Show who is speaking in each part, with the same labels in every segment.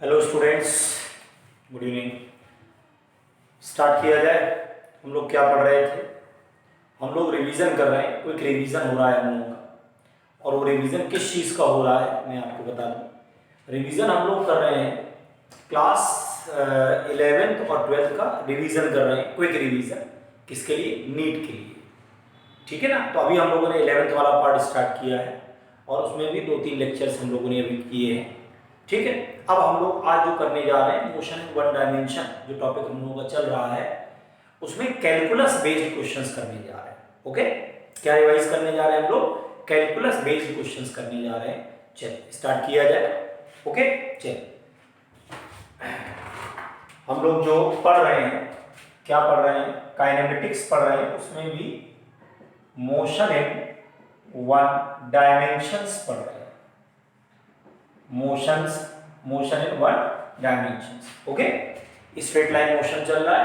Speaker 1: Hello students, good evening. Start किया जाए। हम लोग क्या पढ़ रहे थे? हम लोग रिवीजन कर रहे हैं। क्विक रिवीजन हो रहा है हम लोगों का। और वो रिवीजन किस चीज़ का हो रहा है मैं आपको बता दूँ। रिवीजन हम लोग कर रहे हैं क्लास 11th और 12th का रिवीजन कर रहे हैं। क्विक रिवीजन किसके लिए? नीट के लिए। ठीक है ना। तो अभी हम लोगों ने 11th वाला पार्ट स्टार्ट किया है और उसमें भी 2-3 लेक्चर्स हम लोगों ने अभी किए हैं। ठीक है। अब हम लोग आज जो करने जा रहे हैं मोशन इन वन डायमेंशन, जो टॉपिक हम लोगों का चल रहा है उसमें कैलकुलस बेस्ड क्वेश्चंस करने जा रहे हैं। ओके, क्या रिवाइज करने जा रहे हैं हम लोग? कैलकुलस बेस्ड क्वेश्चंस करने जा रहे हैं। चलिए स्टार्ट किया जाए। ओके, चलिए हम लोग जो पढ़ रहे हैं, क्या पढ़ रहे हैं? काइनेमेटिक्स पढ़ रहे हैं। उसमें भी मोशन इन वन डायमेंशंस पढ़ रहे हैं। Motion in one dimensions. Okay, straight line motion चल रहा है,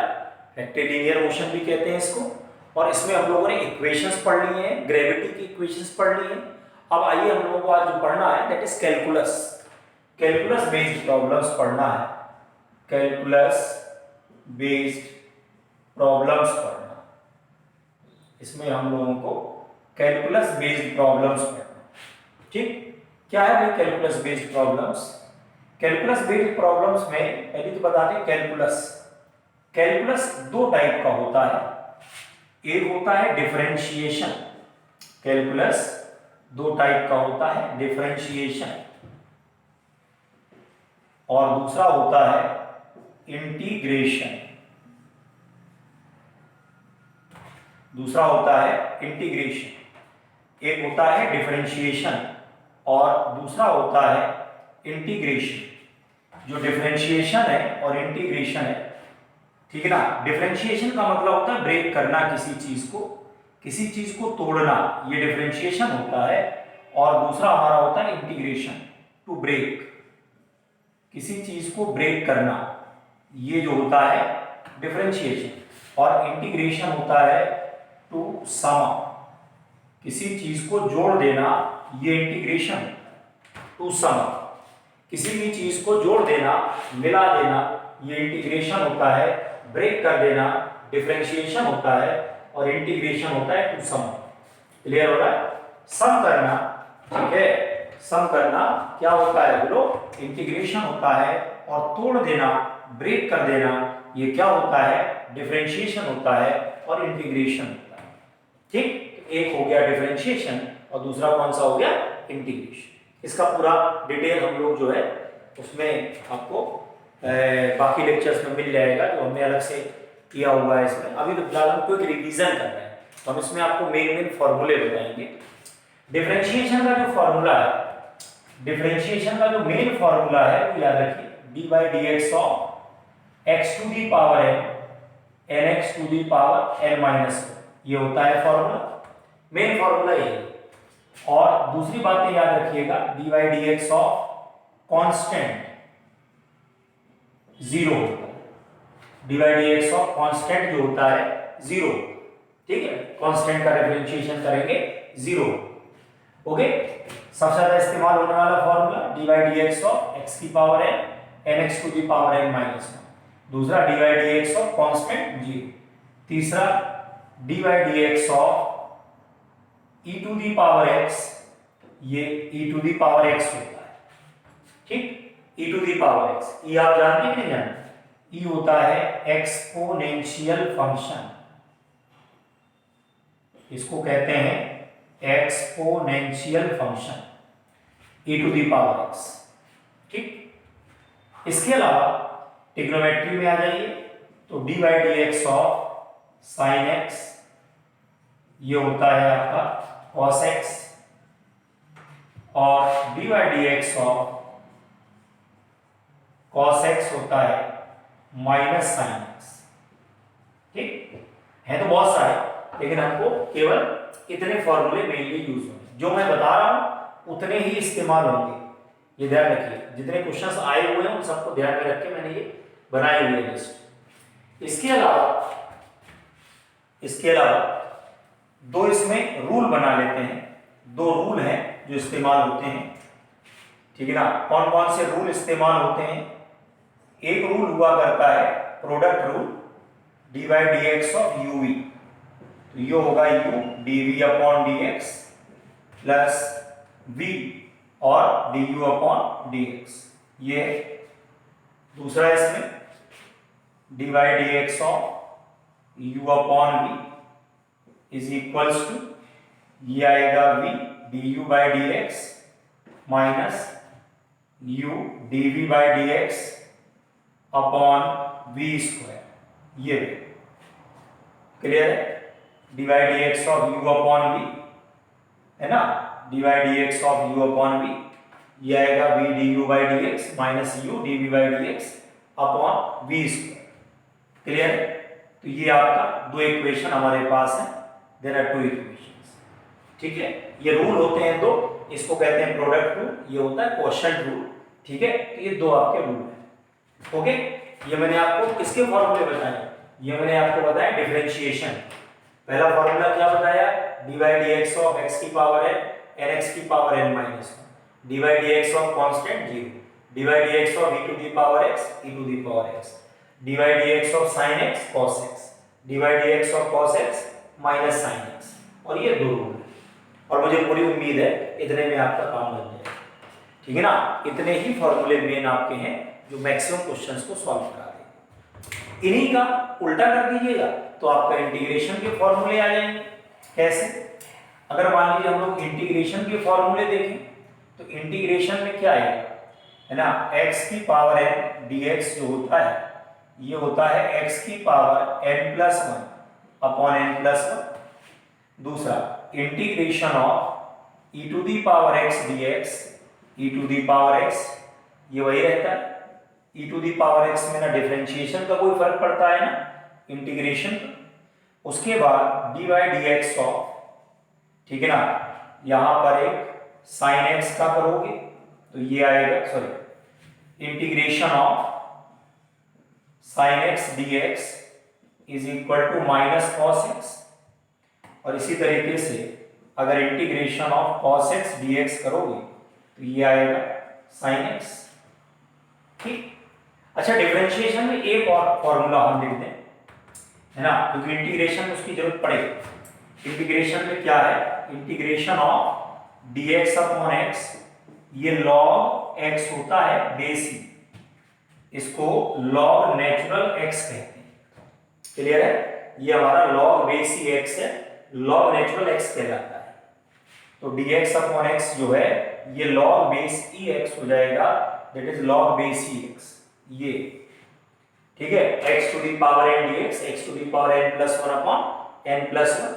Speaker 1: रेक्टिलिनियर मोशन भी कहते हैं इसको। और इसमें हम लोगों ने इक्वेशंस पढ़ ली हैं, ग्रेविटी की इक्वेशंस पढ़ ली हैं। अब आइए हम लोगों को आज जो पढ़ना है that is calculus based problems पढ़ना है। कैलकुलस बेस्ड प्रॉब्लम्स पढ़ना, इसमें हम लोगों को कैलकुलस बेस्ड प्रॉब्लम्स पढ़ना। ठीक, क्या है भाई calculus based problems? Calculus based problems में पहले तो बता दें, कैलकुलस दो टाइप का होता है। एक होता है डिफरेंशिएशन। कैलकुलस दो टाइप का होता है, डिफरेंशिएशन, और दूसरा होता है इंटीग्रेशन। एक होता है डिफरेंशिएशन और दूसरा होता है इंटीग्रेशन। जो डिफरेंशिएशन है और इंटीग्रेशन है, ठीक है ना। डिफरेंशिएशन का मतलब होता है ब्रेक करना किसी चीज को तोड़ना, ये डिफरेंशिएशन होता है। और दूसरा हमारा होता है इंटीग्रेशन, टू ब्रेक, किसी चीज को ब्रेक करना, ये जो होता है डिफरेंशिएशन। और इंटीग्रेशन होता है टू सम अप, किसी चीज को जोड़ देना, ये इंटीग्रेशन। टू सम अप, किसी भी चीज को जोड़ देना, मिला देना, ये इंटीग्रेशन होता है। ब्रेक कर देना डिफरेंशिएशन होता है और इंटीग्रेशन होता है टू सम। क्लियर हो रहा है? सम करना, ठीक है, सम करना क्या होता है बोलो? इंटीग्रेशन होता है। और तोड़ देना, ब्रेक कर देना, ये क्या होता है? डिफरेंशिएशन होता है और इंटीग्रेशन होता है। ठीक, एक हो गया डिफरेंशिएशन और दूसरा कौन सा हो गया? इंटीग्रेशन। इसका पूरा डिटेल हम लोग जो है उसमें आपको बाकी लेक्चर्स में मिल जाएगा, जो हमने अलग से किया हुआ है इसमें। अभी तो फिलहाल हम कोई रिवीजन कर रहे हैं, तो हम इसमें आपको मेन फॉर्मूले बताएंगे। डिफरेंशिएशन का जो फॉर्मूला है, डिफरेंशिएशन का जो मेन फॉर्मूला है वो याद रखिए, d by d x of x to the power n n x to the power n minus, ये होता है फॉर्मूला, मेन फॉर्मूला ये है। और दूसरी बात याद रखिएगा, D by d x of constant zero होता है। D by d x of constant जो होता है जीरो, ठीक है। कांस्टेंट का डिफरेंशिएशन करेंगे जीरो। ओके, सबसे ज्यादा इस्तेमाल होने वाला formula d by d x of x की power n n x to the power n minus one. दूसरा d by d x of constant zero. तीसरा d by d x of e to the power x, ये e to the power x होता है। ठीक, e to the power x, e आप जानते हैं कि नहीं जानते? ई होता है एक्सपोनेंशियल फंक्शन, इसको कहते हैं exponential function, e to the power x. ठीक, इसके अलावा ट्रिग्नोमेट्री में आ जाइए तो d by d x of sine x, ये होता है आपका कॉस एक्स। और d by d x of cos x होता है माइनस साइन एक्स। ठीक है, तो बहुत सारे, लेकिन हमको केवल इतने फॉर्मूले मेनली यूज होंगे। जो मैं बता रहा हूं उतने ही इस्तेमाल होंगे, ये ध्यान रखिए। जितने क्वेश्चंस आए हुए हैं उन सबको ध्यान में रख के मैंने ये बनाई हुई है लिस्ट। इसके अलावा दो इसमें रूल बना लेते हैं। दो रूल हैं जो इस्तेमाल होते हैं, ठीक है ना। कौन कौन से रूल इस्तेमाल होते हैं? एक रूल हुआ करता है product rule, d by d x of u v, तो ये होगा u d v upon d x plus v और d u upon d x. ये दूसरा इसमें d by d x of u upon v is equals to, ये आएगा v d u by d x minus u d v by d x upon v square. ये clear है? D by d x of u upon v है ना, d by d x of u upon v, ये आएगा v d u by d x minus u d v by d x upon v square. Clear है? तो ये आपका दो equation हमारे पास है, देयर आर टू इक्वेशंस। ठीक है, ये रूल होते हैं दो, इसको कहते हैं प्रोडक्ट रूल, ये होता है क्वोशंट रूल। ठीक है, तो ये दो आपके रूल हैं। ओके, ये मैंने आपको किसके फॉर्मूले बताए? ये मैंने आपको बताया डिफरेंशिएशन। पहला फॉर्मूला क्या बताया? D by d x of x की पावर एन, एन एक्स की power n minus one, d by d x of constant zero, d by d x of e to the power x e to the power x, d by d x of sine x cos x, d by d x of cos x minus sine x. और ये दो rule है, और मुझे पूरी उम्मीद है इतने में आपका काम बन जाएगा। ठीक है ना, इतने ही फॉर्मूले मेन आपके हैं जो मैक्सिमम क्वेश्चंस को सॉल्व करा देंगे। इन्हीं का उल्टा कर दीजिएगा तो आपका इंटीग्रेशन के फॉर्मूले आ जाएंगे। कैसे? अगर मान लीजिए हम लोग इंटीग्रेशन के फॉर्मूले देखें तो इंटीग्रेशन में क्या है ना, x की पावर n dx जो होता है ये होता है x की power n plus one upon n plus one. दूसरा integration of e to the power x dx, e to the power x ये वही रहता है, e to the power x में ना डिफरेंशिएशन का कोई फर्क पड़ता है ना इंटीग्रेशन का। उसके बाद D by d x of, ठीक है ना, यहां पर एक साइन एक्स का करोगे तो ये आएगा, sorry, integration of sine x d x is equal to minus cos x. और इसी तरीके से अगर integration of cos x d x करोगे तो ये आएगा साइन एक्स। ठीक, अच्छा, डिफरेंशिएशन में एक और फॉर्मूला हम लिख दें, है ना, क्योंकि इंटीग्रेशन में उसकी जरूरत पड़ेगी। इंटीग्रेशन में क्या है? Integration of dx upon x, ये log x होता है बेस ही, इसको log नेचुरल x कहते हैं। क्लियर है? ये हमारा log बेस ही x है, log नेचुरल x कहलाता है। तो dx अपॉन x जो है ये log बेस ई x हो जाएगा, that is log base e x। ये ठीक है, x to the power n dx, x to the power n plus one upon n plus one,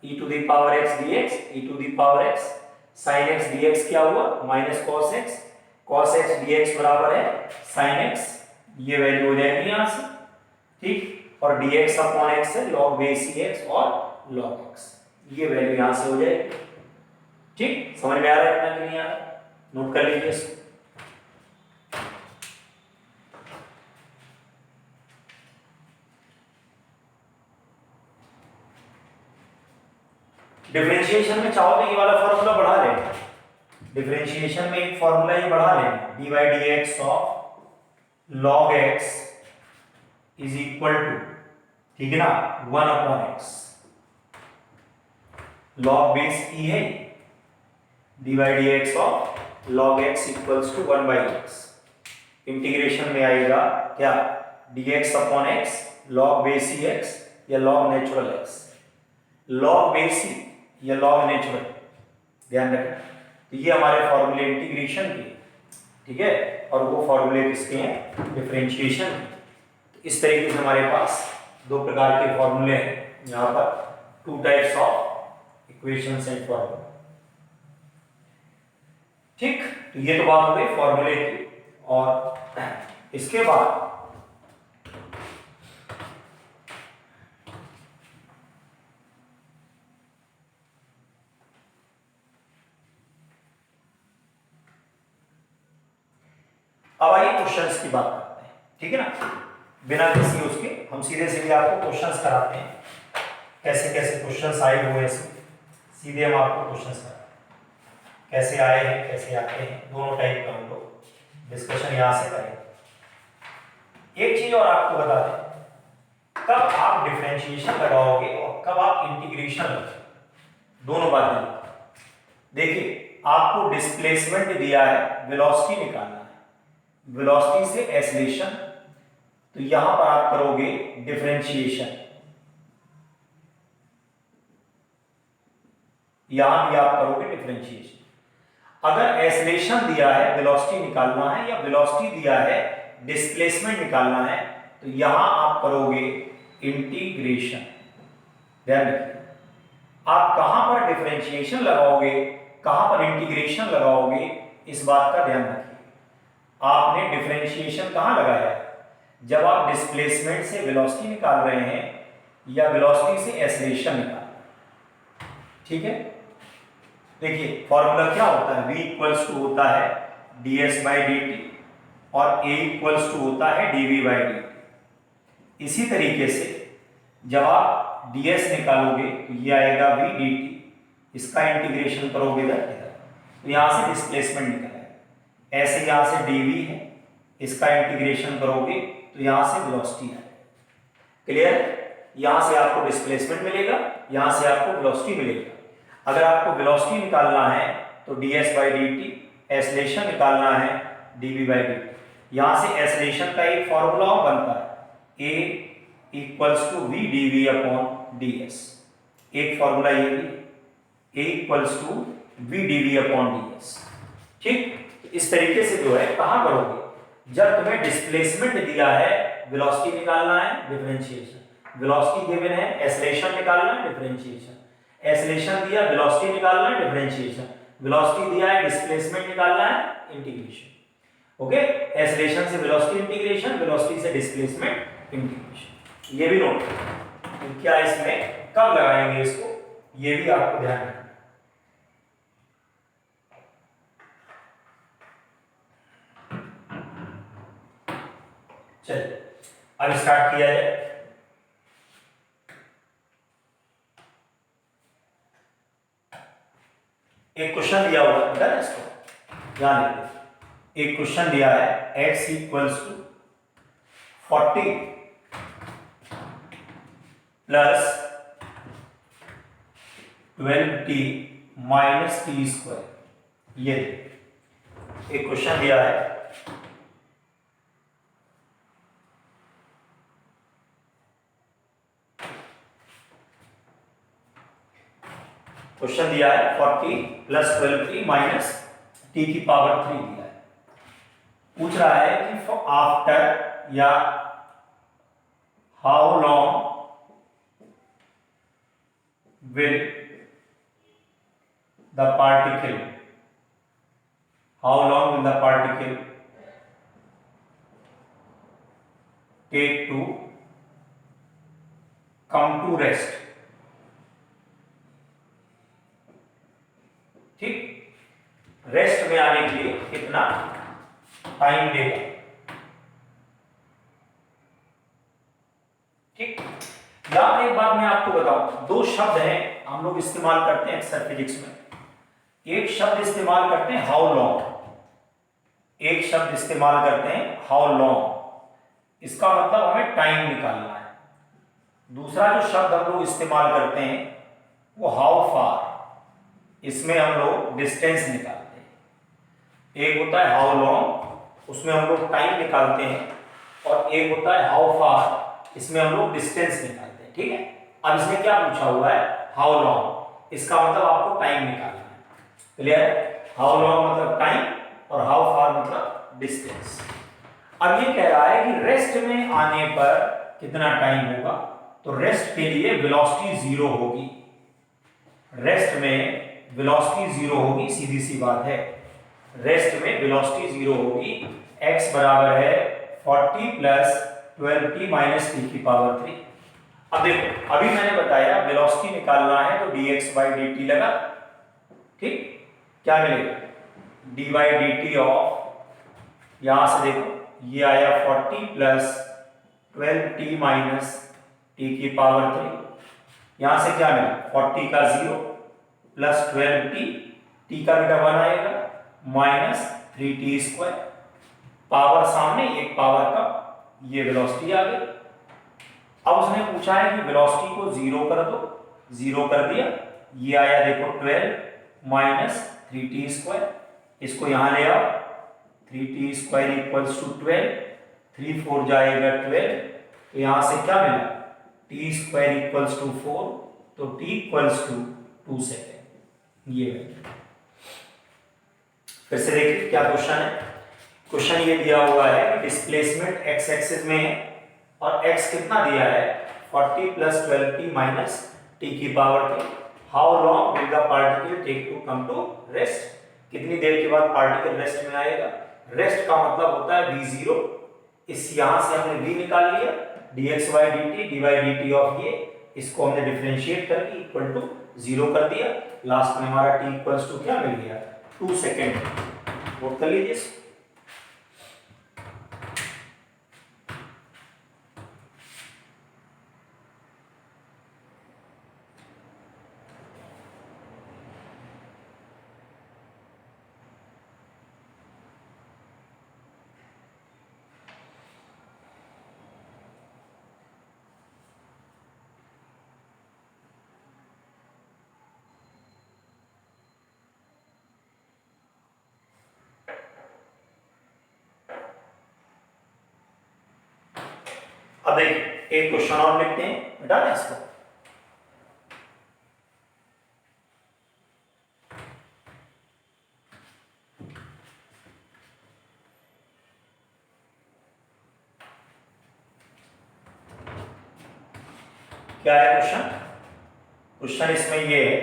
Speaker 1: e to the power x dx, e to the power x, sin x dx क्या हुआ? Minus cos x, cos x dx बराबर है sin x, ये value हो जाएगी यहां से। ठीक, और dx अपॉन x है log बेस x और log x, ये वैल्यू यहां से हो जाएगी। ठीक, समझ में आ रहा है इतना कि नहीं आ रहा? नोट कर लीजिए इसको। डिफरेंशिएशन में चाहो तो ये वाला फॉर्मूला बढ़ा लेना, डिफरेंशिएशन में एक फॉर्मूला ये बढ़ा लेना, d by d x of log x is equal to, ठीक है ना, one upon x, log base e है, d by d x of log x equals to one by x. Integration में आएगा क्या? D x upon x log base e x या log natural x, log base e या log natural, ध्यान रखना। तो ये हमारे फॉर्मूले इंटीग्रेशन के, ठीक है, और वो फॉर्मूले किसके हैं? डिफरेंशिएशन के। तो इस तरीके से हमारे पास दो प्रकार के फॉर्मूले हैं यहाँ पर, two types of equations and formula. ठीक, तो ये तो बात हो गई फॉर्मूले की। और इसके बाद अब आइए क्वेश्चंस की बात करते हैं। ठीक है ना, बिना किसी उसके हम सीधे सीधे आपको क्वेश्चंस कराते हैं। कैसे कैसे क्वेश्चंस आए हुए हैं, सीधे हम आपको क्वेश्चंस कराते हैं। कैसे आए हैं, कैसे आते हैं, दोनों टाइप का हम लोग डिस्कशन यहाँ से करेंगे। एक चीज और आपको बता दें, कब आप डिफरेंशिएशन लगाओगे और कब आप इंटीग्रेशन लगाओगे, दोनों बातें। देखिए आपको डिस्प्लेसमेंट दिया है, वेलोसिटी निकालना है, वेलोसिटी से एक्सेलरेशन, तो यहां पर आप करोगे डिफरेंशिएशन, यहां भी आप करोगे डिफरेंशिएशन। अगर एक्सेलरेशन दिया है, वेलोसिटी निकालना है, या वेलोसिटी दिया है, डिस्प्लेसमेंट निकालना है, तो यहां आप करोगे इंटीग्रेशन। ध्यान रखिए, आप कहां पर डिफरेंशिएशन लगाओगे, कहां पर इंटीग्रेशन लगाओगे, इस बात का ध्यान रखिए। आपने डिफरेंशिएशन कहां लगाया है, जब आप डिस्प्लेसमेंट से वेलोसिटी निकाल रहे हैं या वेलोसिटी से एक्सेलरेशन निकाल रहे हैं। ठीक है, देखिए फॉर्मूला क्या होता है, v इक्वल्स टू होता है ds बाई dt और a इक्वल्स टू होता है dv बाई dt। इसी तरीके से जब आप ds निकालोगे तो ये आएगा v dt, इसका इंटीग्रेशन करोगे इधर, तो यहां से डिस्प्लेसमेंट निकलेगा। ऐसे यहां से dv है, इसका इंटीग्रेशन करोगे तो यहां से वेलोसिटी आएगा। क्लियर, यहां से आपको डिस्प्लेसमेंट मिलेगा, यहां से आपको वेलोसिटी मिलेगा। अगर आपको वेलोसिटी निकालना है तो ds बाई dt, एक्सेलरेशन निकालना है dv बाई dt। यहां से एक्सेलरेशन का एक फॉर्मूला बनता है, a equals to v dv upon ds। एक फॉर्मूला ये भी, a equals to v dv upon ds। ठीक, इस तरीके से जो है कहां करोगे, जब तुम्हें डिस्प्लेसमेंट दिया है, वेलोसिटी निकालना है, डिफरेंशिएशन, वेलोसिटी गिवन है, एक्सेलरेशन निकालना है, डिफरेंशिएशन, एक्सेलरेशन दिया, वेलोसिटी निकालना है, डिफरेंशिएशन, वेलोसिटी दिया है, डिस्प्लेसमेंट निकालना है, इंटीग्रेशन। ओके, एक्सेलरेशन से वेलोसिटी इंटीग्रेशन, वेलोसिटी से डिस्प्लेसमेंट इंटीग्रेशन। ये भी नोट करो, क्या इसमें कब लगाएंगे इसको, ये भी आपको ध्यान रखना। चलिए अब स्टार्ट किया जाए। एक क्वेश्चन दिया हुआ है, इसको ध्यान रखिए। एक क्वेश्चन दिया है x equals to 40 plus 12t minus t square. ये एक क्वेश्चन दिया है, क्वेश्चन दिया है 40 प्लस 12t माइनस टी की पावर 3 दिया है। पूछ रहा है कि आफ्टर या how long will the particle, how long will the particle take to come to rest. ठीक, रेस्ट में आने के लिए कितना टाइम देगा। ठीक, यहां पर एक बात मैं आपको बताऊं, दो शब्द हैं हम लोग इस्तेमाल करते हैं अक्सर फिजिक्स में। एक शब्द इस्तेमाल करते हैं हाउ लॉन्ग, एक शब्द इस्तेमाल करते हैं हाउ लॉन्ग, इसका मतलब हमें टाइम निकालना है। दूसरा जो शब्द हम लोग इस्तेमाल करते हैं वो हाउ फार, इसमें हम लोग डिस्टेंस निकालते हैं। एक होता है हाउ लॉन्ग, उसमें हम लोग टाइम निकालते हैं, और एक होता है हाउ फार, इसमें हम लोग डिस्टेंस निकालते हैं। ठीक है, अब इसमें क्या पूछा हुआ है, हाउ लॉन्ग, इसका मतलब आपको टाइम निकालना है। क्लियर, हाउ लॉन्ग मतलब टाइम और हाउ फार मतलब डिस्टेंस। अब ये कह रहा है कि रेस्ट में आने पर कितना टाइम होगा, तो रेस्ट के लिए वेलोसिटी जीरो होगी, रेस्ट में वेलोसिटी जीरो होगी, सीधी सी बात है। रेस्ट में वेलोसिटी जीरो होगी, x बराबर है 40 प्लस 12t माइनस टी की पावर 3। अब देखो, अभी मैंने बताया वेलोसिटी निकालना है तो dx बाई dt लगा। ठीक, क्या मिलेगा, d बाई dt ऑफ, यहां से देखो ये आया 40 प्लस 12t माइनस टी की पावर 3। यहां से क्या मिला, 40 का 0 प्लस 12t, टी का बेटा 1 आएगा, माइनस 3t स्क्वायर, पावर सामने एक पावर का ये वेलोसिटी आ गई। अब उसने पूछा है कि वेलोसिटी को जीरो कर दो, जीरो कर दिया, ये आया देखो 12 माइनस 3t²। इसको यहां ले आओ, 3t² इक्वल्स टू 12, 3 4 जाएगा 12, तो यहां से क्या मिला, t² इक्वल्स टू 4, तो t इक्वल्स टू 2 सेकेंड। ये फिर से देखिए क्या क्वेश्चन है। क्वेश्चन ये दिया हुआ है कि डिस्प्लेसमेंट x एक्सिस में है और x कितना दिया है, 40 प्लस 12t माइनस t की power 3। How long will the particle take to come to rest, कितनी देर के बाद पार्टिकल रेस्ट में आएगा। रेस्ट का मतलब होता है v0, इस यहां से हमने v निकाल लिया, dx/dt dy/dt ऑफ ये, इसको हमने डिफरेंशिएट करके इक्वल टू 0 कर दिया, लास्ट में हमारा t इक्वल्स टू क्या मिल गया, 2 सेकेंड। नोट कर लीजिए। अब एक क्वेश्चन और लिखते हैं, बेटा इसको। क्या है क्वेश्चन, क्वेश्चन इसमें ये है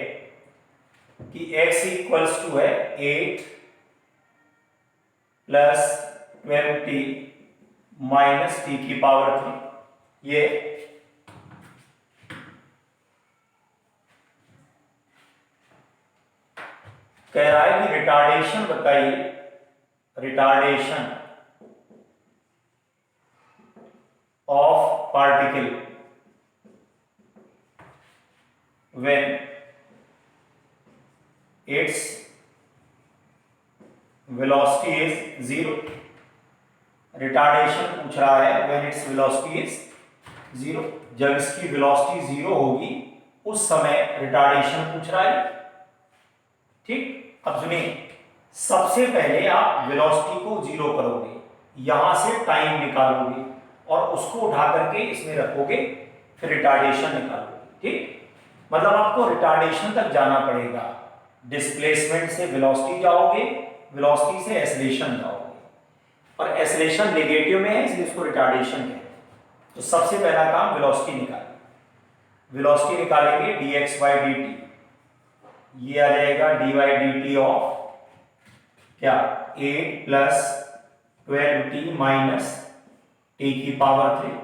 Speaker 1: कि x इक्वल्स टू है 8 प्लस 12t माइनस t की पावर 3। ये कह रहा है कि रिटार्डेशन बताइए, retardation of particle when its velocity is 0। Retardation पूछ रहा है व्हेन इट्स वेलोसिटी इज 0, जब इसकी वेलोसिटी 0 होगी उस समय रिटार्डेशन पूछ रहा है। ठीक, अब सुनिए, सबसे पहले आप वेलोसिटी को 0 करोगे, यहां से टाइम निकालोगे और उसको उठा करके इसमें रखोगे, फिर रिटार्डेशन निकालोगे। ठीक, मतलब आपको रिटार्डेशन तक जाना पड़ेगा। डिस्प्लेसमेंट से वेलोसिटी जाओगे, वेलोसिटी से एक्सेलरेशन जाओगे, और एक्सेलरेशन नेगेटिव में है इसलिए इसको रिटार्डेशन कहते हैं। तो सबसे पहला काम वेलोसिटी निकालेंगे। वेलोसिटी निकालेंगे dx/dt, ये आ जाएगा dy/dt ऑफ क्या, 8 प्लस 12t माइनस t की पावर 3।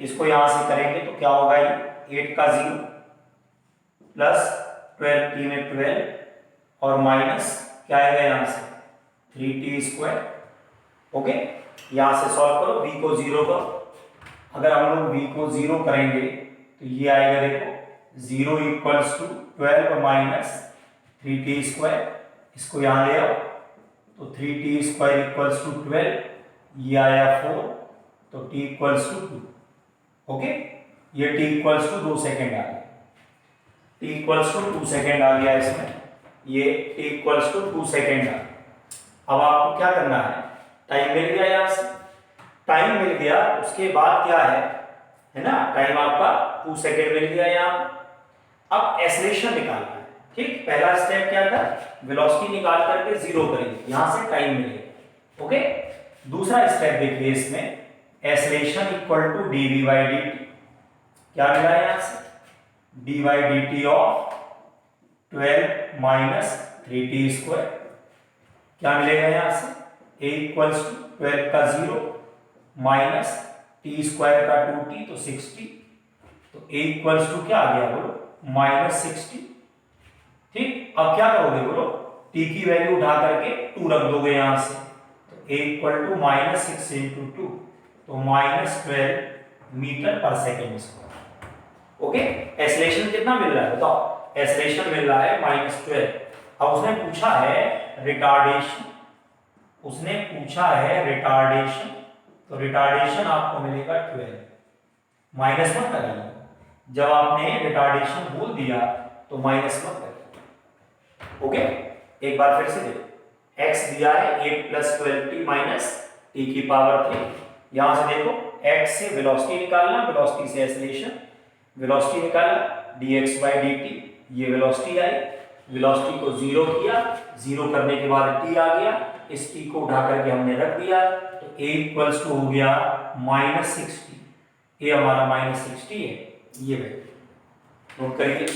Speaker 1: इसको यहां से करेंगे तो क्या होगा, ये 8 का 0 प्लस 12t में 12 और माइनस क्या आएगा यहां से 3t²। ओके, यहां से सॉल्व करो, v को 0 करो। अगर हम लोग v को 0 करेंगे तो ये आएगा देखो 0 इक्वल्स टू 12 माइनस 3t²। इसको यहां ले आओ तो 3t² इक्वल्स टू 12, ये आया 4, तो t इक्वल्स टू 2। ओके, ये t इक्वल्स टू 2 सेकेंड आ गया, t इक्वल्स टू 2 सेकेंड आ गया इसमें, ये t इक्वल्स टू 2 सेकेंड आ गया। अब आपको क्या करना है, टाइम मिल गया यहां से, टाइम मिल गया, उसके बाद क्या है ना, टाइम आपका 2 सेकेंड मिल गया यहां। अब एक्सेलरेशन निकालना है। ठीक, पहला स्टेप क्या था, वेलोसिटी निकाल करके 0 करेंगे, यहां से टाइम मिलेगा। ओके, दूसरा स्टेप देखिए इसमें, एक्सेलरेशन इक्वल टू dv/dt, क्या मिला यहां से, dy/dt ऑफ 12 माइनस 3t²। क्या मिलेगा यहां से, a इक्वल्स टू 12 का 0 माइनस t² का 2t, तो 60, तो a इक्वल्स टू क्या आ गया बोलो, माइनस 60। ठीक, अब क्या करोगे बोलो, t की वैल्यू उठा करके 2 रख दोगे यहां से, तो a equal to minus 6 into 2, तो minus 12 metre per second square. Okay, acceleration कितना मिल रहा है बताओ, एक्सेलरेशन मिल रहा है माइनस 12। अब उसने पूछा है रिटार्डेशन, उसने पूछा है रिटार्डेशन, तो रिटार्डेशन आपको मिलेगा 12, माइनस मत करिए, जब आपने रिटार्डेशन बोल दिया तो माइनस मत करिए। ओके, एक बार फिर से देखो, x दिया है 8 + 12t - t की पावर 3। यहां से देखो x से वेलोसिटी निकालना, वेलोसिटी से एक्सेलरेशन, वेलोसिटी निकाला dx/dt, ये वेलोसिटी आई, वेलोसिटी को 0 किया, 0 करने के बाद t आ गया, इस t को उठा करके हमने रख दिया, तो a = हो गया -60, ये हमारा -60 है, ये वैल्यू नोट करिए।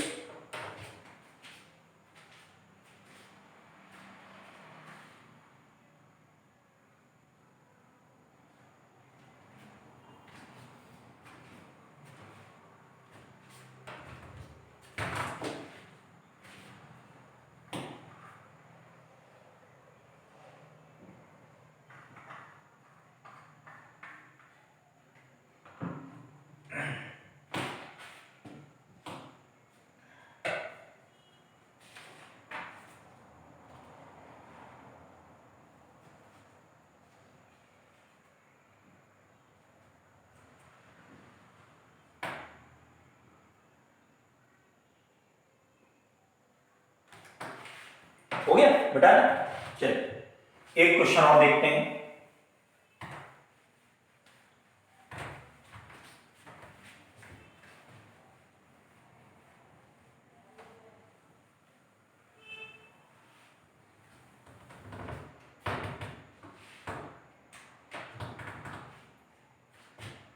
Speaker 1: हो गया बेटा? चलिए एक क्वेश्चन और देखते हैं।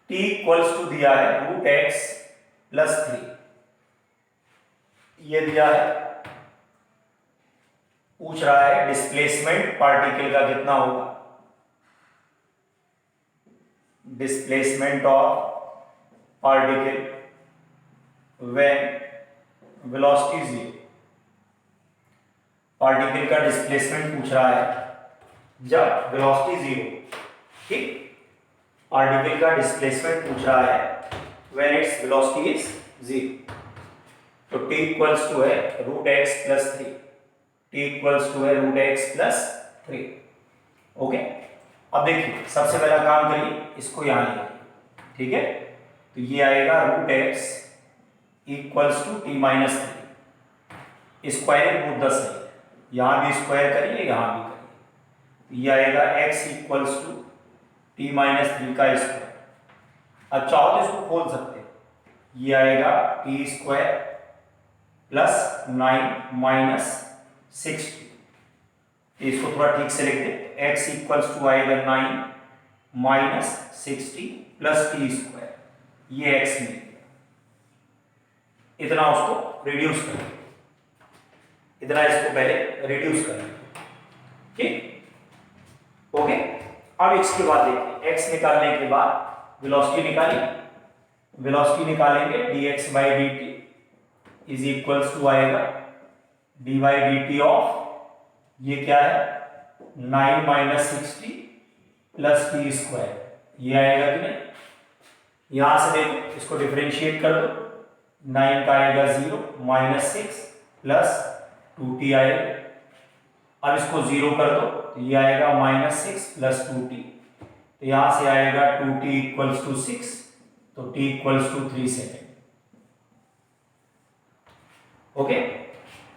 Speaker 1: t = दिया है √x + 3, ये दिया है, पूछ रहा है डिस्प्लेसमेंट पार्टिकल का कितना होगा, displacement of particle when velocity 0, particle का डिस्प्लेसमेंट पूछ रहा है जब वेलोसिटी 0, ठीक, पार्टिकल का डिस्प्लेसमेंट पूछ रहा है व्हेन इट्स वेलोसिटी इज 0, तो t = है √x + 3, t = है √x + 3। ओके, अब देखिए सबसे पहला काम करिए, इसको यहां ले, ठीक है, तो ये आएगा √x = t - 3, स्क्वायर रूट 10 है, यहां भी स्क्वायर करिए, यहां भी करिए, तो ये आएगा x = t - 3 का स्क्वायर। अब चाहो तो इसको खोल सकते हैं, ये आएगा t² + 9 - 60, इसको थोड़ा ठीक से लिख दे, x = आएगा 9 - 60 + t², ये x मिल गया, इतना उसको रिड्यूस करें, इतना इसको पहले रिड्यूस करें, ठीक। ओके, अब इसके बाद देखिए x निकालने के बाद वेलोसिटी निकालिए, वेलोसिटी निकालेंगे dx/dt = आएगा dy/dt ऑफ, ये क्या है 9 - 60 + t², ये आएगा कि नहीं, यहां से देखो इसको डिफरेंशिएट कर दो, 9 का आएगा 0 -6 + 2t आएगा, अब इसको 0 कर दो, तो ये आएगा -6 + 2t, तो यहां से आएगा 2t = 6, तो t = 3 सेकेंड। ओके,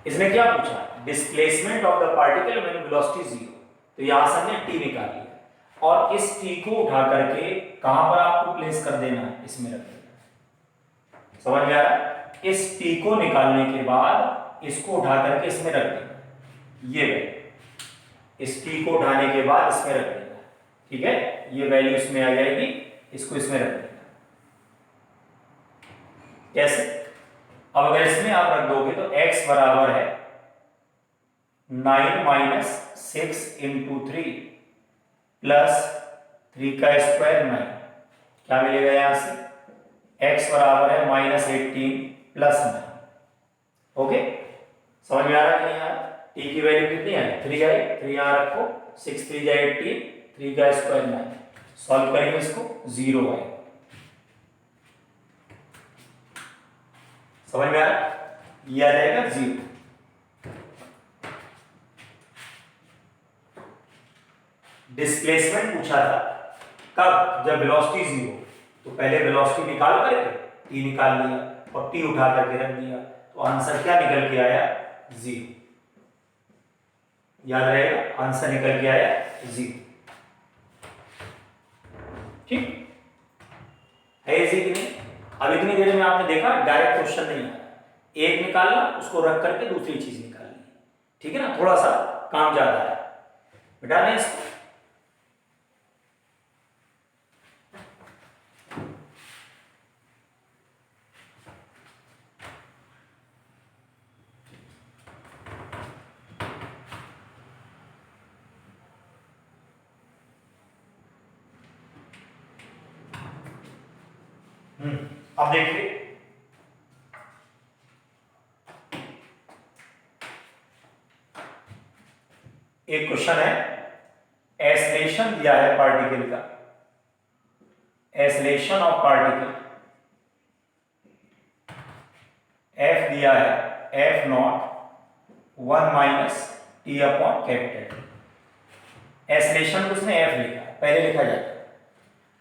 Speaker 1: इसने क्या पूछा, displacement of the particle when velocity 0, तो यहां से हमने t निकाल लिया, और इस t को उठा करके कहां पर आपको प्लेस कर देना है, इसमें रख देना, समझ में आ रहा है, इस t को निकालने के बाद इसको उठा करके इसमें रख देना, ये इस t को उठाने के बाद इसमें रख देना, ठीक है, ये वैल्यू इसमें आ जाएगी, इसको इसमें रख देना, कैसे, अब अगर इसमें आप रख दोगे तो x बराबर है 9 - 6 × 3 + 3 का स्क्वायर 9, क्या मिलेगा यहां से, x बराबर है -18 + 9। ओके, समझ में आ रहा है कि नहीं आ रहा, t की वैल्यू कितनी है, 3 आई, 3 यहां रखो, 6 3 × 18, 3 का स्क्वायर 9, सॉल्व करेंगे इसको, 0 आएगा, समझ में आ रहा, ये आ जाएगा 0। डिस्प्लेसमेंट पूछा था, कब? जब वेलोसिटी जीरो। तो पहले वेलोसिटी निकाल करके टी निकाल लिया और टी उठा करके रख दिया, तो आंसर क्या निकल के आया? जीरो। याद रहेगा, आंसर निकल के आया जीरो। ठीक है, इजी कि नहीं? अब इतनी देर में आपने देखा डायरेक्ट क्वेश्चन नहीं आया, एक निकालना, उसको रख करके दूसरी चीज निकालनी, ठीक है ना? थोड़ा सा काम ज्यादा है, मिटा दें इसको। अब देखिए, एक क्वेश्चन है, एसलेशन दिया है पार्टिकल का, एसलेशन ऑफ पार्टिकल, एफ दिया है, F not 1 minus t upon capital. Acceleration को उसने एफ लिखा है, पहले लिखा जाता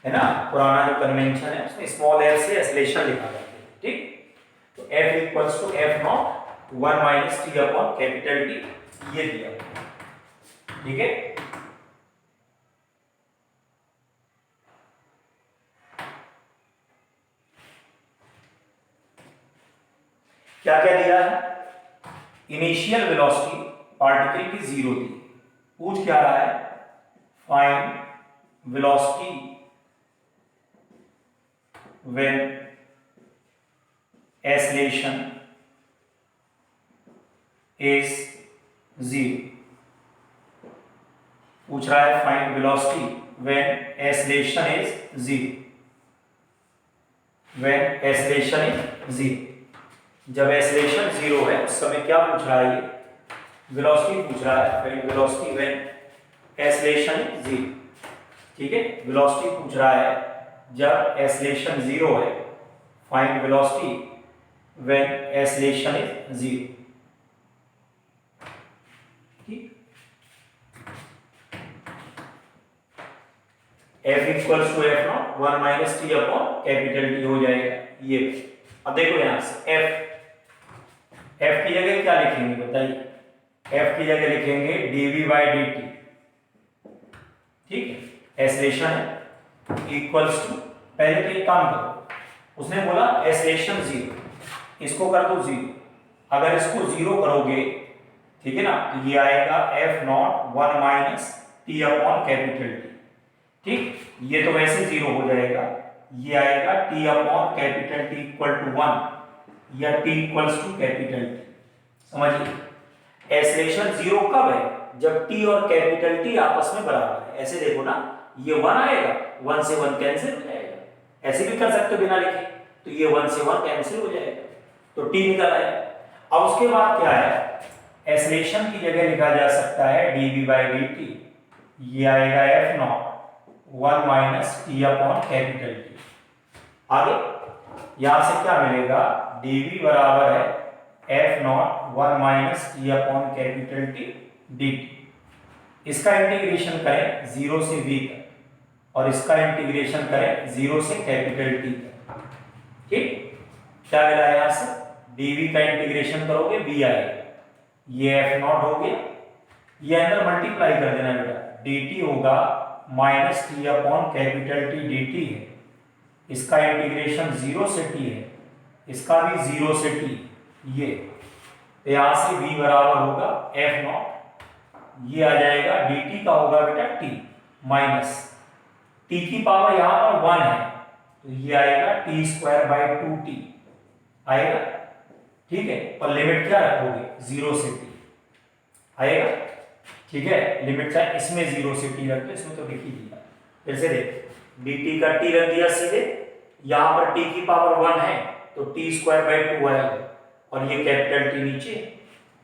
Speaker 1: है ना, पुराना जो कन्वेंशन है उसमें स्मॉल एफ से एसलेशन लिखा जाता है, ठीक? तो F equals to F not 1 minus t upon capital T, ये दिया, ठीक है? क्या क्या दिया है? इनिशियल वेलोसिटी पार्टिकल की जीरो थी, पूछ क्या रहा है? Find velocity when acceleration is zero। पूछ रहा है find velocity when acceleration is zero, when acceleration is zero। जब एक्सेलरेशन जीरो है उस समय क्या पूछ रहा है? ये वेलोसिटी पूछ रहा है, find velocity when acceleration is zero, ठीक है? वेलोसिटी पूछ रहा है जब एक्सेलरेशन जीरो है, find velocity when acceleration is zero, ठीक? F equals to F not 1 minus t upon capital T हो जाएगा ये। अब देखो यहां से F की जगह क्या लिखेंगे बताइए? F की जगह लिखेंगे dv बाई dt, ठीक है? एक्सेलरेशन है इक्वल्स टू, पहले तो एक काम करो, उसने बोला एक्सेलरेशन जीरो, इसको कर दो जीरो। अगर इसको जीरो करोगे, ठीक है ना, तो ये आएगा F not 1 minus t upon capital T, ठीक? ये तो वैसे जीरो हो जाएगा, ये आएगा t upon capital T equal to 1 या t equals to capital T. समझिए, एक्सेलरेशन जीरो कब है? जब टी और कैपिटल टी आपस में बराबर है। ऐसे देखो ना, ये 1 आएगा, 1 से 1 कैंसिल हो जाएगा, ऐसे भी कर सकते हो बिना लिखे, तो ये 1 से 1 कैंसिल हो जाएगा, तो टी निकल आएगा। अब उसके बाद क्या है? एक्सेलरेशन की जगह लिखा जा सकता है dv बाई dt, ये आएगा F not 1 minus t upon capital T. आगे यहां से क्या मिलेगा? dv बराबर है F not 1 minus t upon capital T dt। इसका इंटीग्रेशन करें 0 से v तक और इसका इंटीग्रेशन करें 0 से कैपिटल टी तक, ठीक? क्या मिला यहां से? dv का इंटीग्रेशन करोगे v आएगा, ये एफ नॉट हो गया, ये अंदर मल्टीप्लाई कर देना बेटा, dt होगा minus t upon capital T dt है, इसका इंटीग्रेशन 0 से t है, इसका भी 0 से t, ये तो यहां से v बराबर होगा एफ नॉट, ये आ जाएगा dt का होगा बेटा t माइनस t की पावर यहां पर 1 है, तो ये आएगा टी स्क्वायर बाई 2t आएगा, ठीक है? और लिमिट क्या रखोगे? 0 से t आएगा, ठीक है? लिमिट चाहे इसमें 0 से t रख दो, इसमें तो लिख ही दिया। फिर से देख, dt का t रख दिया सीधे, यहां पर t की पावर 1 है तो टी स्क्वायर बाई 2 आएगा, और ये कैपिटल टी नीचे।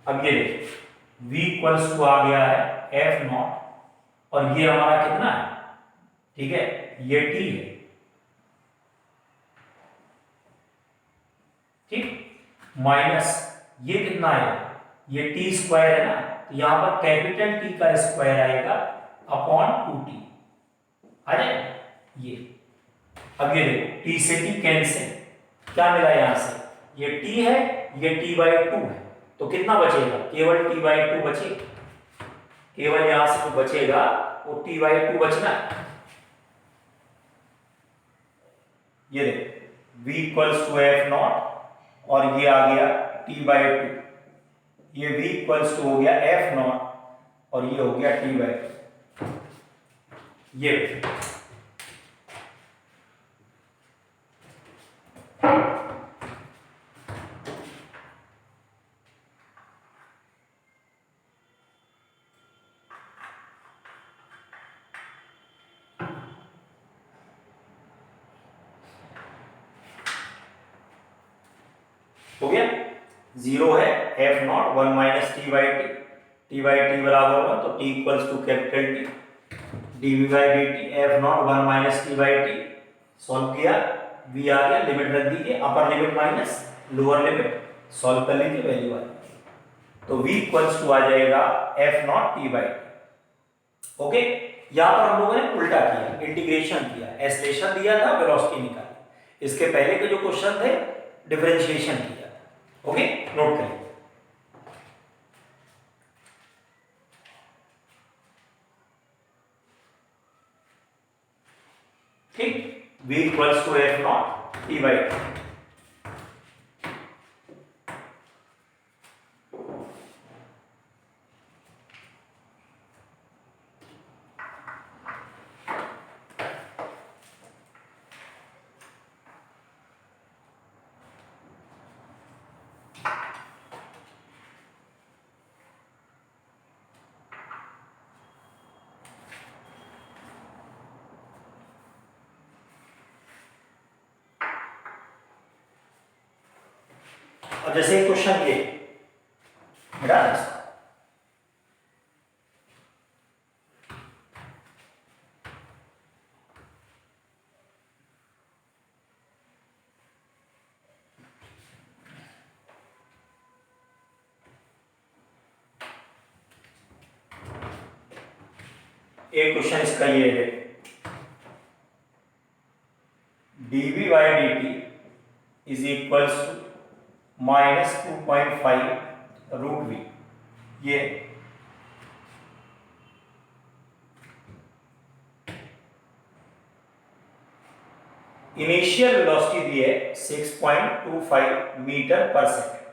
Speaker 1: अब ये देख, v इक्वल्स टू आ गया है एफ नॉट, और ये हमारा कितना है? ठीक है, ये t है, ठीक? माइनस ये कितना है? ये टी स्क्वायर है ना, तो यहां पर कैपिटल टी का स्क्वायर आएगा अपॉन 2t आ जाएगा, ये। अब ये देखो t से t कैंसिल, क्या मिला यहां से, ये t है, ये t/2 है, तो कितना बचेगा, केवल t/2 बचेगा, केवल यहां से जो बचेगा वो t/2 बचना है। ये देखो v equals to F not और ये आ गया t/2, ये v इक्वल्स टू हो गया एफ नॉट और ये हो गया t/2। ये हो गया, जीरो है, एफ नॉट 1 माइनस t/t बराबर 1, तो t equals to capital T dv/dt F not 1 minus t/t, solve किया, v आ गया, लिमिट रख दीजिए, upper limit minus lower limit, solve कर लीजिए, वैल्यू आ जाएगी, तो v इक्वल्स टू आ जाएगा एफ नॉट t/t। ओके, यहां पर हम लोगों ने उल्टा किया, इंटीग्रेशन किया, एक्सेलरेशन दिया था, वेलोसिटी निकाली, इसके पहले के जो क्वेश्चन थे डिफरेंशिएशन किया। ओके, नोट करें। ठीक, v equals to F not t/t। अब जैसे क्वेश्चन ये बेटा, एक क्वेश्चन इसका ये है, dv/dt is equals to -2.5 √v। ये इनिशियल वेलोसिटी दी है 6.25 मीटर पर सेकेंड।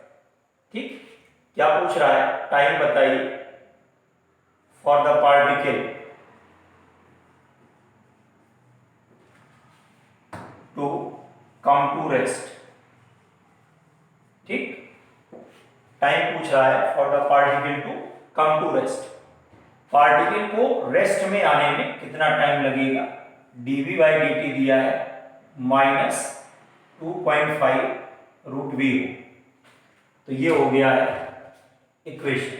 Speaker 1: ठीक, क्या पूछ रहा है, टाइम बताइए for the particle to come to rest. ठीक, टाइम पूछ रहा है for the particle to come to rest, particle को रेस्ट में आने में कितना टाइम लगेगा, dv/dt दिया है -2.5 √v, तो ये हो गया है इक्वेशन।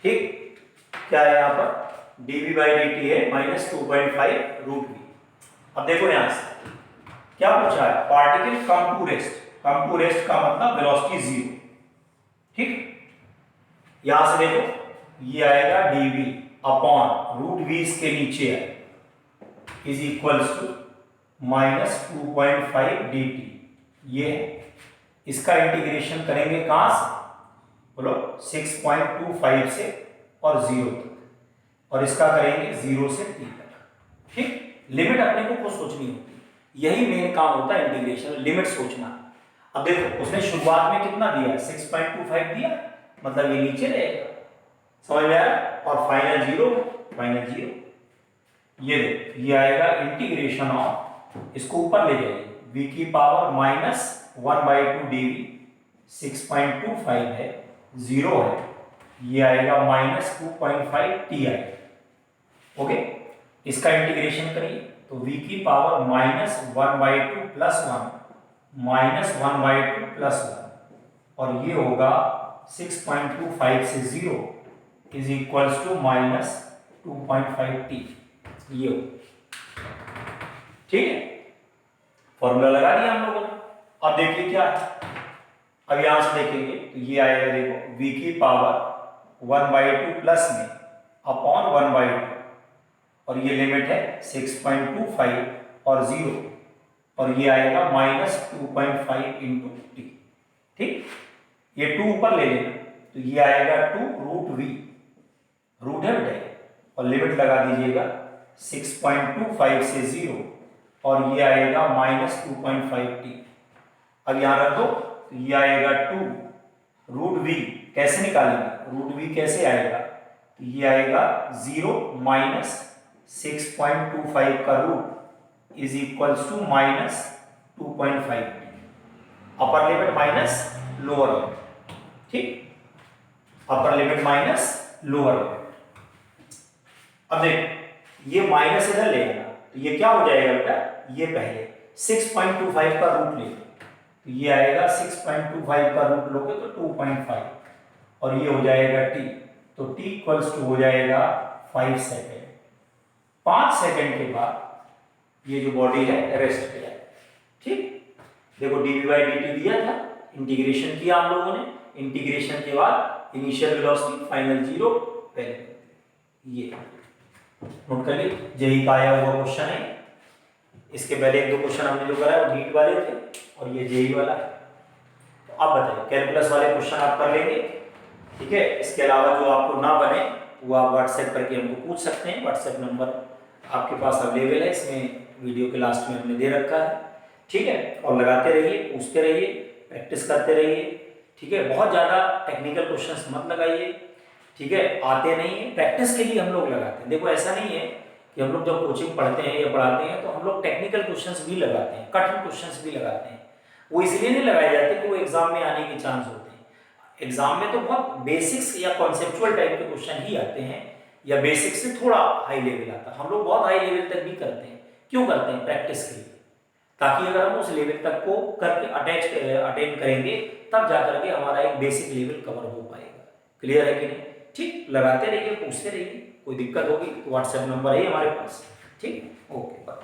Speaker 1: ठीक, क्या है यहां पर, dv/dt है -2.5 √v। अब देखो यहां से क्या पूछा है, particle come to rest, come to rest का मतलब वेलोसिटी 0। ठीक, यहां से देखो ये आएगा dv अपॉन √v, इसके नीचे है, इज इक्वल्स टू -2.5 dt। ये इसका इंटीग्रेशन करेंगे कहां से, बोलो 6.25 से और 0 तक, और इसका करेंगे 0 से t तक। ठीक, लिमिट अपने को खुद सोचनी होती है, यही मेन काम होता है इंटीग्रेशन, लिमिट सोचना। अब देखो उसने शुरुआत में कितना दिया, 6.25 दिया, मतलब ये नीचे रहेगा, समझ में आया, और फाइनल 0, फाइनल 0। ये देखो ये आएगा इंटीग्रेशन ऑफ, इसको ऊपर ले जाइए, v की पावर -1/2 dv, 6.25 है, 0 है, ये आएगा -2.5 t आएगा। ओके, इसका इंटीग्रेशन करिए तो v की पावर -1/2 + 1 -1/2 + 1, और ये होगा 6.25 से 0 इज इक्वल्स टू -2.5 t। ये हो, ठीक है, फॉर्मूला लगा दिया हम लोगों ने। अब देखिए क्या है, अब यहां से देखेंगे तो ये आएगा, देखो v की पावर 1/2 प्लस में अपॉन 1/2, और ये लिमिट है 6.25 और 0, और ये आएगा -2.5 इंटू टी। ठीक, ये 2 ऊपर ले लेना, तो ये आएगा 2√v, रूट है बेटा, और लिमिट लगा दीजिएगा 6.25 से 0, और ये आएगा -2.5t। अब यहां रख दो, तो ये आएगा 2√v, कैसे निकालेंगे, √v कैसे आएगा, तो ये आएगा 0 माइनस 6.25 का root is equals to -2.5, upper limit minus lower limit. ठीक, upper limit minus lower limit. अब देखो ये माइनस इधर ले लेना, तो ये क्या हो जाएगा बेटा, ये पहले 6.25 का रूट ले लो, तो ये आएगा 6.25 का रूट लोगे तो 2.5, और ये हो जाएगा t, तो t इक्वल्स टू हो जाएगा 5 सेकेंड। 5 सेकेंड के बाद ये जो बॉडी है रेस्ट पे जाए। ठीक, देखो dv/dt दिया था, इंटीग्रेशन किया हम लोगों ने, इंटीग्रेशन के बाद इनिशियल वेलोसिटी, फाइनल जीरो, ये नोट कर ली। जेई का आया हुआ क्वेश्चन है, इसके पहले 1-2 क्वेश्चन हमने जो करा वो नीट वाले थे, और ये जेई वाला है। तो अब बताइए, कैलकुलस वाले क्वेश्चन आप कर लेंगे, ठीक है। इसके अलावा जो आपको ना बने वो आप व्हाट्सएप करके हमको पूछ सकते हैं, व्हाट्सएप नंबर आपके पास अवेलेबल है, इसमें वीडियो के लास्ट में हमने दे रखा है, ठीक है। और लगाते रहिए, पूछते रहिए, प्रैक्टिस करते रहिए, ठीक है। बहुत ज़्यादा टेक्निकल क्वेश्चंस मत लगाइए, ठीक है, आते नहीं है, प्रैक्टिस के लिए हम लोग लगाते हैं। देखो ऐसा नहीं है कि हम लोग जब कोचिंग पढ़ते हैं या पढ़ाते हैं तो हम लोग टेक्निकल क्वेश्चंस भी लगाते हैं, कठिन क्वेश्चंस भी लगाते हैं। वो इसलिए नहीं लगाए जाते कि वो एग्जाम में आने के चांस होते हैं। एग्जाम में तो बहुत बेसिक्स या कॉन्सेप्चुअल टाइप के क्वेश्चन ही आते हैं, या बेसिक से थोड़ा हाई लेवल आता है। हम लोग बहुत हाई लेवल तक भी करते हैं, क्यों करते हैं, प्रैक्टिस के लिए, ताकि अगर हम उस लेवल तक को करके अटेंड करेंगे तब जाकर के हमारा एक बेसिक लेवल कवर हो पाएगा। क्लियर है कि नहीं? ठीक, लगाते रहिए, पूछते रहिए, कोई दिक्कत होगी तो व्हाट्सएप नंबर है हमारे पास। ठीक, ओके, बाय।